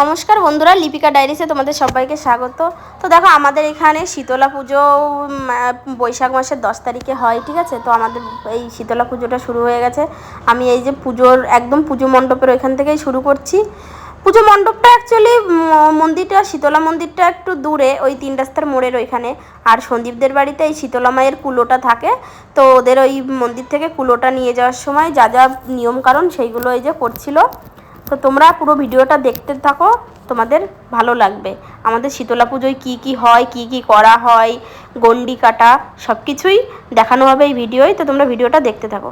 নমস্কার বন্ধুরা, লিপিকা ডায়েরিসে তোমাদের সবাইকে স্বাগত। তো দেখো, আমাদের এখানে শীতলা পুজো বৈশাখ মাসের 10 তারিখে হয়, ঠিক আছে। তো আমাদের এই শীতলা পুজোটা শুরু হয়ে গেছে। আমি এই যে পুজোর একদম পুজো মণ্ডপের ওইখান থেকেই শুরু করছি। পুজো মণ্ডপটা অ্যাকচুয়ালি মন্দিরটা, শীতলা মন্দিরটা একটু দূরে, ওই 3 রাস্তার মোড়ের ওইখানে। আর সন্দীপদের বাড়িতে এই শীতলা মায়ের কুলোটা থাকে, তো ওদের ওই মন্দির থেকে কুলোটা নিয়ে যাওয়ার সময় যা যা নিয়মকানুন সেইগুলো এই যে করছিল। তো তোমরা পুরো ভিডিওটা দেখতে থাকো, তোমাদের ভালো লাগবে। আমাদের শীতলা পুজোয় কী কী হয়, কী কী করা হয়, গণ্ডি কাটা সব কিছুই দেখানো হবে এই ভিডিওয়। তো তোমরা ভিডিওটা দেখতে থাকো।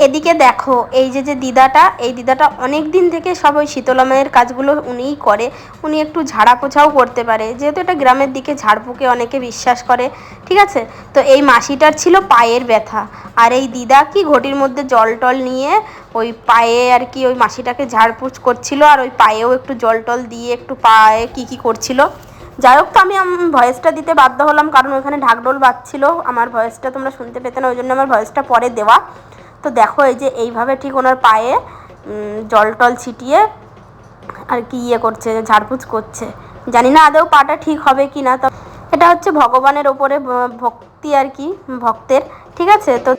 এদিকে দেখো, এই যে দিদাটা, এই দিদাটা অনেক দিন থেকে সব ওই শীতলা মায়ের কাজগুলো উনিই করে। উনি একটু ঝাড়া পোছাও করতে পারে, যেহেতু এটা গ্রামের দিকে ঝাড়ফুঁকে অনেকে বিশ্বাস করে, ঠিক আছে। তো এই মাসিটার ছিল পায়ের ব্যথা, আর এই দিদা কি ঘটির মধ্যে জল টল নিয়ে ওই পায়ে আর কি ওই মাসিটাকে ঝাড়পুছ করছিল, আর ওই পায়েও একটু জল টল দিয়ে একটু পায়ে কি করছিল। যাই হোক, তো আমি ভয়েসটা দিতে বাধ্য হলাম, কারণ ওখানে ঢাকঢোল বাজছিল, আমার ভয়েসটা তোমরা শুনতে পেতে না, ওই জন্য আমার ভয়েসটা পরে দেওয়া। তো দেখো, এই যে এইভাবে ঠিক ওনার পায়ে জল টল ছিটিয়ে আর কি করছে, ঝাড়পুছ করছে। জানি না আদৌ পাটা ঠিক হবে কি না। তো এটা হচ্ছে ভগবানের ওপরে ভক্তি আর কি, ভক্তের, ঠিক আছে। তো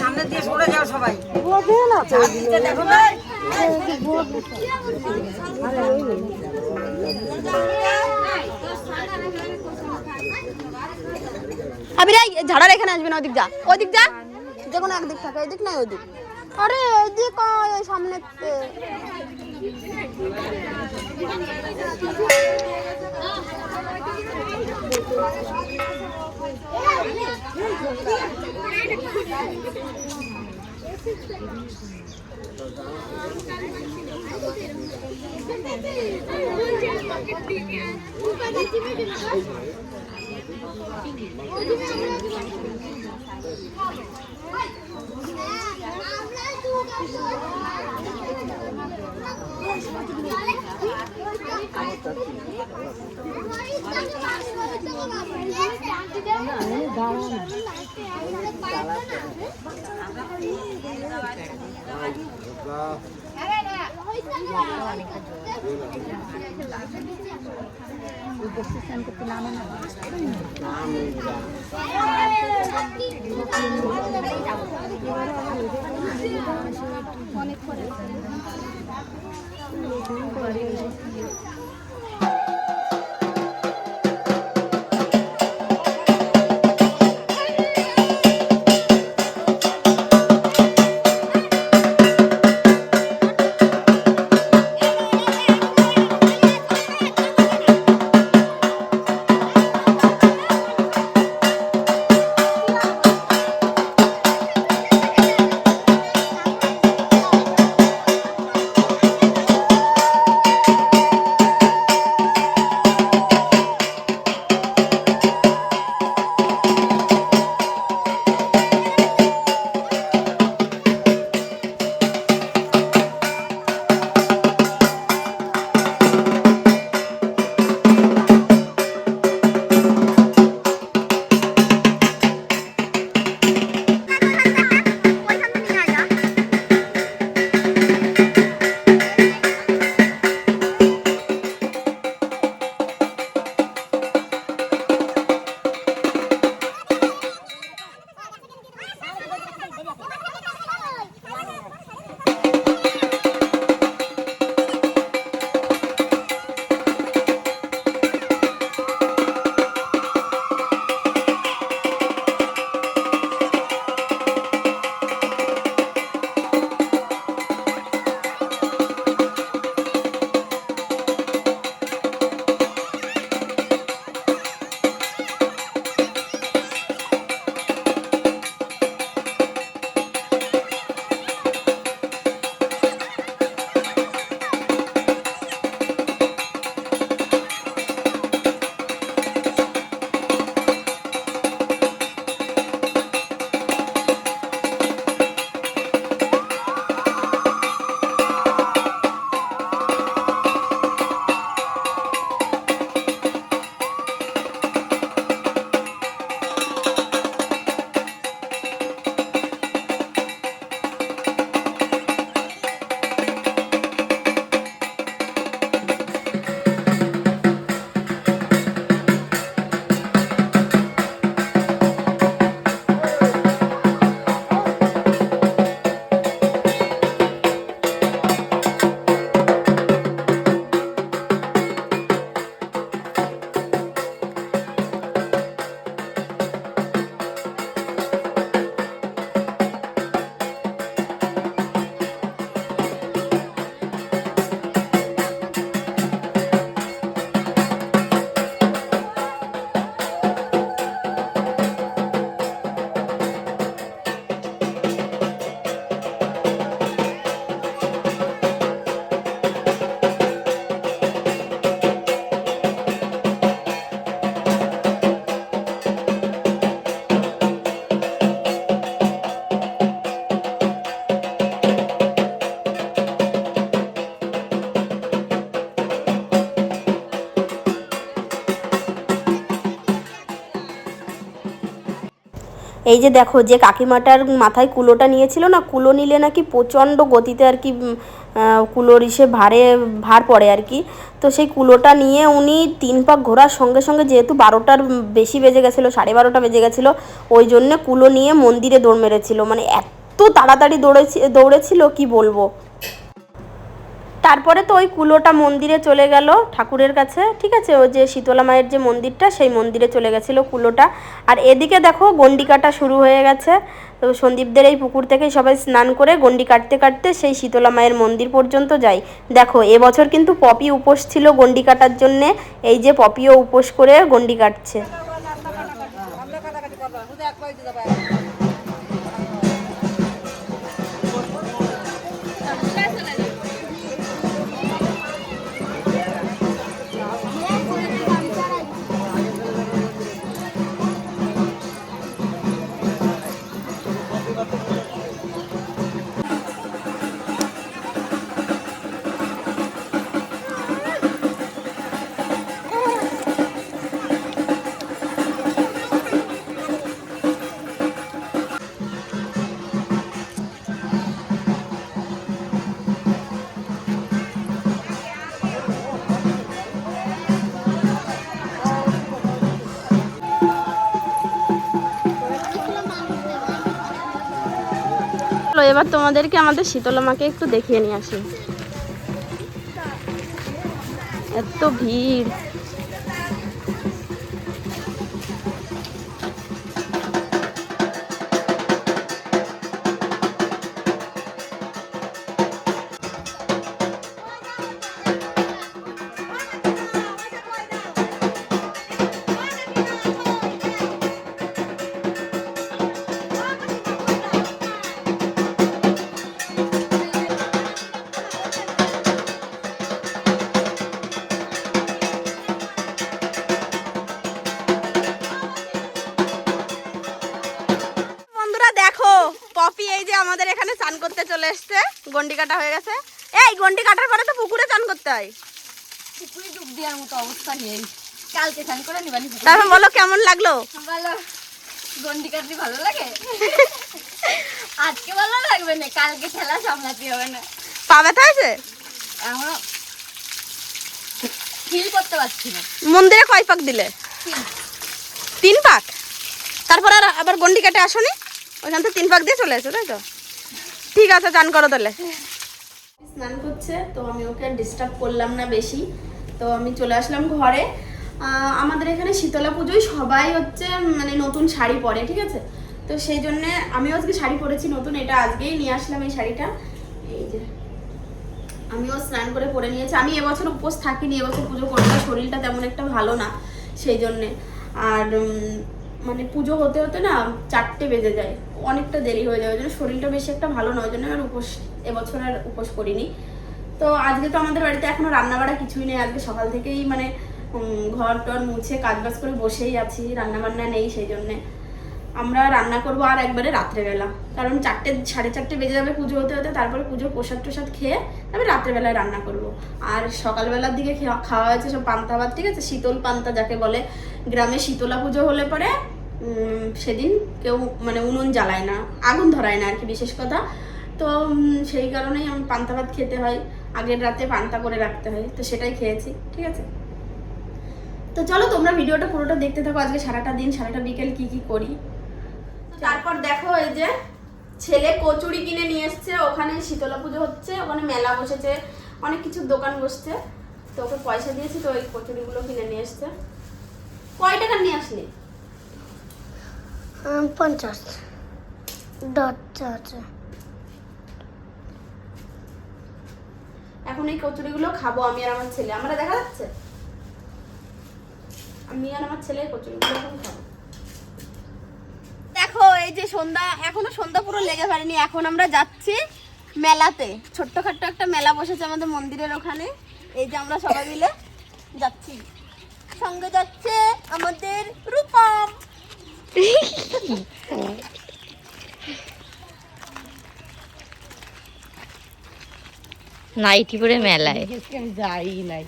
সামনে দিয়ে সরে যাও সবাই। আবিরাই ঝাড়ার এখানে আসবে না, ওদিক যা, ওদিক যা, যে কোনো একদিক থাকে, এদিক না ওদিক। আরে এদিক সামনে এই যে দেখো, যে কাকিমাটার মাথায় কুলোটা নিয়েছিল না, কুলো নিলে নাকি প্রচণ্ড গতিতে আর কি কুলোর ভার পড়ে আর কি। তো সেই কুলোটা নিয়ে উনি 3 পাক ঘোরার সঙ্গে সঙ্গে, যেহেতু 12টার বেশি বেজে গেছিলো, 12:30 বেজে গেছিলো, ওই জন্যে কুলো নিয়ে মন্দিরে দৌড় মেরেছিল। মানে এত তাড়াতাড়ি দৌড়েছিল কি বলবো। তারপরে তো ওই কুলোটা মন্দিরে চলে গেল ঠাকুরের কাছে, ঠিক আছে, ওই যে শীতলা মায়ের যে মন্দিরটা, সেই মন্দিরে চলে গেছিলো কুলোটা। আর এদিকে দেখো গন্ডি কাটা শুরু হয়ে গেছে। তো সন্দীপদের এই পুকুর থেকে সবাই স্নান করে গন্ডি কাটতে কাটতে সেই শীতলা মায়ের মন্দির পর্যন্ত যায়। দেখো এবছর কিন্তু পপি উপোস ছিল গন্ডি কাটার জন্যে। এই যে পপিও উপোস করে গন্ডি কাটছে। এবার তোমাদেরকে আমাদের শীতলা মাকে একটু দেখিয়ে নিয়ে আসি। এত ভিড়। দেখো পপি এই যে আমাদের এখানে চান করতে চলে এসছে, গন্ডি কাটা হয়ে গেছে। এই গন্ডি কাটার পরে তো পুকুরে চান করতে হয়, পুকুরে ডুব দেওয়ার মতো অবস্থা নেই। কালকে চান করে নিবানি। তারপর বলো কেমন লাগলো? ভালো। গন্ডি কাটতে ভালো লাগে। আজকে ভালো লাগবে না, কালকে খেলা সামলাতে হবে না। পা ব্যথা হয়েছে? আমরা ফিল করতে পারছি না। মন্দিরে কয় পাক দিলে? 3 পাক। তারপর আর আবার গন্ডি কাটে আসনি? ওইখান থেকে 3 পাক দিয়ে চলে এসো, তাই তো? ঠিক আছে, চান করো তাহলে। স্নান করছে তো আমি ওকে ডিস্টার্ব করলাম না বেশি, তো আমি চলে আসলাম ঘরে। আমাদের এখানে শীতলা পুজোয় সবাই হচ্ছে মানে নতুন শাড়ি পরে, ঠিক আছে, তো সেই জন্যে আমিও আজকে শাড়ি পরেছি নতুন। এটা আজকেই নিয়ে আসলাম এই শাড়িটা। এই যে আমিও স্নান করে পরে নিয়েছি। আমি এবছর উপোস থাকিনি, এবছর পুজো করবো না, শরীরটা তেমন একটা ভালো না সেই জন্যে। আর মানে পুজো হতে হতে না 4টে বেজে যায়, অনেকটা দেরি হয়ে যায়, ওই জন্য শরীরটা বেশি একটা ভালো নয়, ওই জন্য আর এবছর আর উপোস করিনি। তো আজকে তো আমাদের বাড়িতে এখনো রান্না বাড়া কিছুই নেই, আজকে সকাল থেকেই মানে ঘর টর মুছে কাজবাজ করে বসেই আছি, রান্না বান্না নেই, সেই জন্যে আমরা রান্না করবো আর একবারে রাত্রেবেলা, কারণ 4টে 4:30 বেজে যাবে পুজো হতে হতে। তারপরে পুজোর প্রসাদ টোসাদ খেয়ে তারপরে রাত্রেবেলায় রান্না করব। আর সকালবেলার দিকে খাওয়া হয়েছে সব পান্তা ভাত, ঠিক আছে, শীতল পান্তা যাকে বলে। গ্রামে শীতলা পুজো হলে পরে সেদিন কেউ মানে উনুন জ্বালায় না, আগুন ধরায় না আর কি, বিশেষ কথা। তো সেই কারণেই আমি পান্তা ভাত খেতে হয়, আগের রাতে পান্তা করে রাখতে হয়, তো সেটাই খেয়েছি, ঠিক আছে। তো চলো তোমরা ভিডিওটা পুরোটা দেখতে থাকো, আজকে সারাটা দিন সারাটা বিকেল কি কি করি। তারপর দেখো এই যে ছেলে কচুরি কিনে নিয়ে এসছে, ওখানে শীতলা পুজো হচ্ছে, ওখানে মেলা বসেছে, অনেক কিছু দোকান বসছে, তো ওকে পয়সা দিয়েছি, তো ওই কচুরিগুলো কিনে নিয়ে এসছে। কয় টাকা নিয়ে আসলি? 50 এখন এই কচুরিগুলো খাবো আমি আর আমার ছেলে, আমরা দেখা যাচ্ছে আমি আর আমার ছেলে কচুরিগুলো এখন খাবো। দেখো এই যে সন্ধ্যা, এখনো সন্ধ্যা পুরো লেগে পারেনি, এখন আমরা যাচ্ছি মেলাতে। ছোট্টখাট্ট একটা মেলা বসেছে আমাদের মন্দিরের ওখানে, এই যে আমরা সবাই মিলে যাচ্ছি, সঙ্গে যাচ্ছে আমাদের রূপম। নাইটি পরে মেলায় যাই নাই।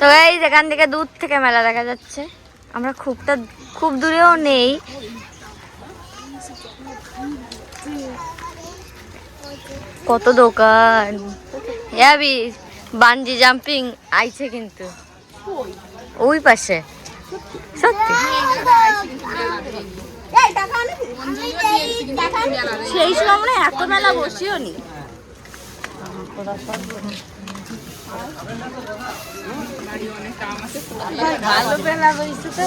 তো এই যেখান থেকে দূর থেকে মেলা দেখা যাচ্ছে, আমরা খুব দূরেও নেই, কত দোকান। যাবি বানজি জাম্পিং আইছে কিন্তু ওই পাশে। সত্যি সেই সময় মনে হয় এত মেলা বসিও নি। ভালো মেলা বসছে তো।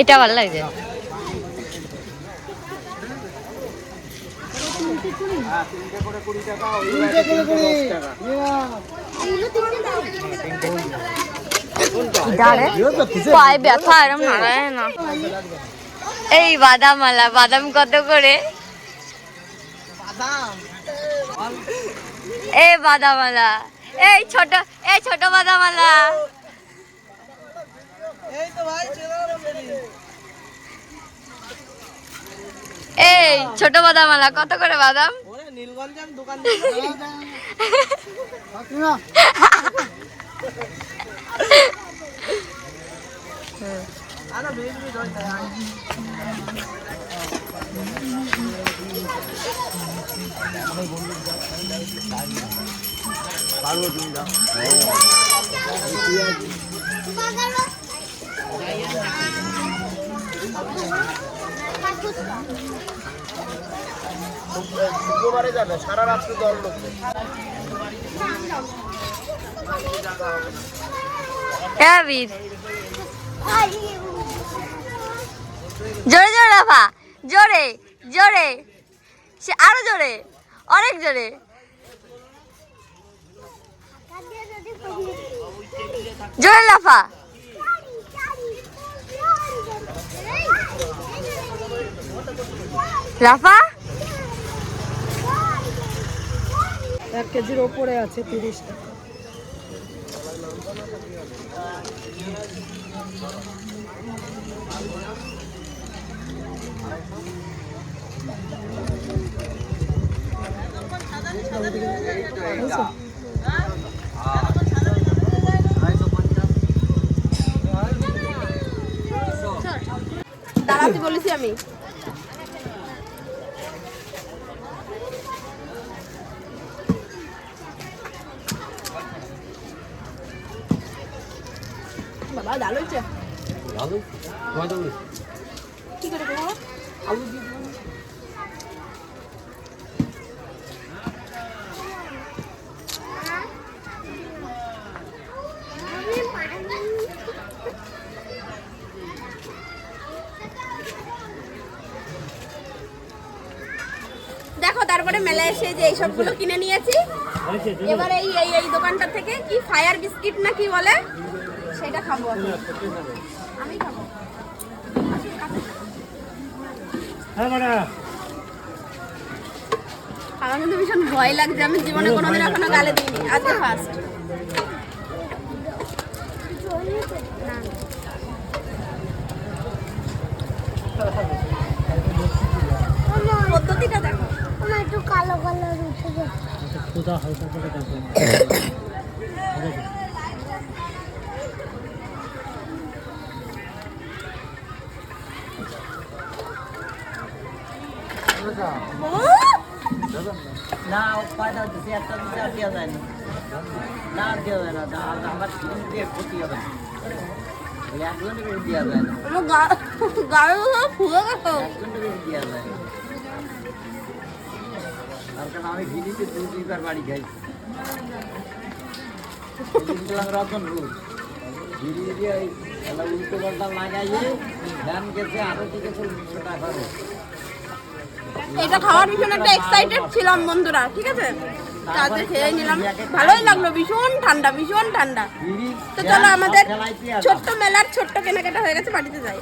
এটা ভালো লাগছে। পায়ে ব্যথা এরম নাড়ায় না। এই বাদাম আলা, বাদাম কত করে? এই বাদাম আলা, এই ছোট বাদাম আলা। এই ছোট বাদাম আলা কত করে বাদাম? সারা রাত্রে দল লোক জোরে জোরে লাফা, জোরে জোরে, আরো জোরে, অনেক জোরে। জোরে লাফা। লাফা। 1 কেজির ওপরে আছে 30 টাকা। দাঁড়াতে বলেছি আমি। বাবা ডাল হয়েছে কি করে দেবো আলু দিয়ে দেবো। দেখো তারপরে মেলায় এসে যে এই সবগুলো কিনে নিয়েছি। এবার এই এই এই দোকানটা থেকে কি ফায়ার বিস্কিট না কি বলে সেটা খাবো আমি খাবো। আমার কিন্তু ভীষণ ভয় লাগছে, আমি জীবনে কোনোদিন এখনো গালে দিইনি, আজকে ফার্স্ট। পদ্ধতিটা দেখো, আমার একটু কালো কালার উঠে যাচ্ছে। না কয়টা দিছি, একটা দিছি আর দেওয়া যায় না, না দেওয়া যায় না, আমার দিয়ে ক্ষতি হবে না, একজনের বেশি দেওয়া যায় না, আমার গায়ে ফুলে গেছে। একজনের বেশি দেওয়া যায় না। তার কারণ আমি ভিডিওতে 2-3 বাড়ি খাইছি রতন রোজ ভিডিও দিয়ে ওই উল্টো পাল্টা লাগাইয়ে ধ্যান গেছে আরো দিকে 40 টাকা করে। এটা খাওয়ার ভীষণ একটা এক্সাইটেড ছিলাম বন্ধুরা, ঠিক আছে। চাতে খেয়ে নিলাম, ভালোই লাগলো, ভীষণ ঠান্ডা, ভীষণ ঠান্ডা। তো চলো আমাদের ছোট্ট মেলার ছোট্ট কেনাকাটা হয়ে গেছে, বাড়িতে যাই।